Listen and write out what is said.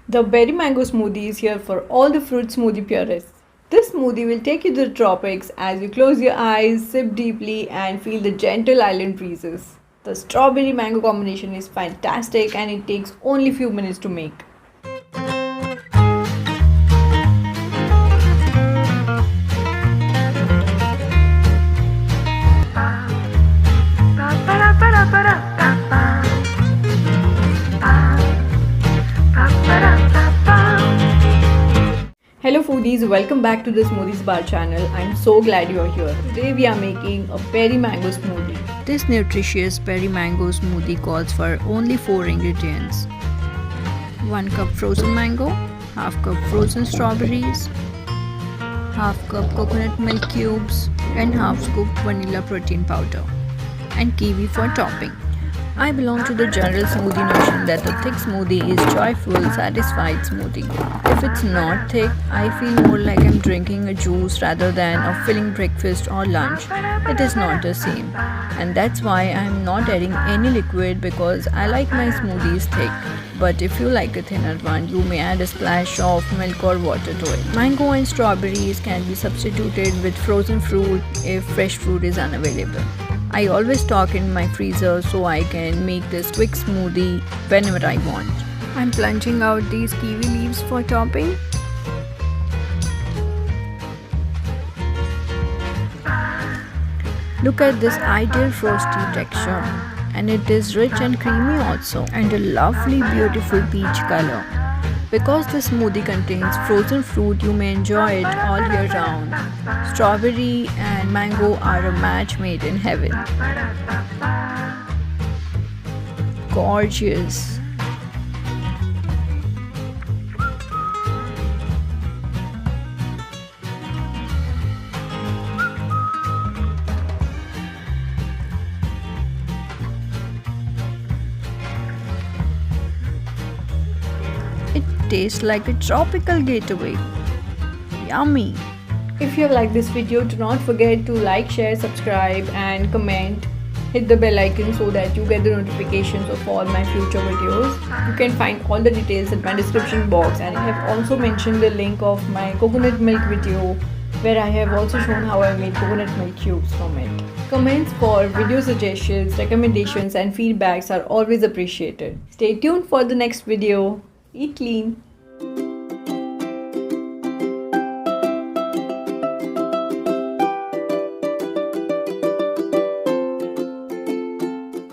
The Berry Mango Smoothie is here for all the fruit smoothie purists. This smoothie will take you to the tropics as you close your eyes, sip deeply, and feel the gentle island breezes. The strawberry mango combination is fantastic and it takes only few minutes to make. Hello foodies, welcome back to the Smoothies Bar channel. I'm so glad you're here. Today we are making a berry mango smoothie. This nutritious berry mango smoothie calls for only 4 ingredients. 1 cup frozen mango, half cup frozen strawberries, half cup coconut milk cubes, and half scoop vanilla protein powder, and kiwi for topping. I belong to the general smoothie notion that a thick smoothie is joyful, satisfied smoothie. If it's not thick, I feel more like I'm drinking a juice rather than a filling breakfast or lunch. It is not the same. And that's why I'm not adding any liquid because I like my smoothies thick. But if you like a thinner one, you may add a splash of milk or water to it. Mango and strawberries can be substituted with frozen fruit if fresh fruit is unavailable. I always stock in my freezer so I can make this quick smoothie whenever I want. I'm plunging out these kiwi leaves for topping. Look at this ideal frosty texture, and it is rich and creamy also, and a lovely beautiful peach color. Because this smoothie contains frozen fruit, you may enjoy it all year round. Strawberry and mango are a match made in heaven. Gorgeous. It tastes like a tropical getaway. Yummy! If you like this video, do not forget to like, share, subscribe and comment. Hit the bell icon so that you get the notifications of all my future videos. You can find all the details in my description box, and I have also mentioned the link of my coconut milk video where I have also shown how I made coconut milk cubes from it. Comments for video suggestions, recommendations and feedbacks are always appreciated. Stay tuned for the next video. Eat clean.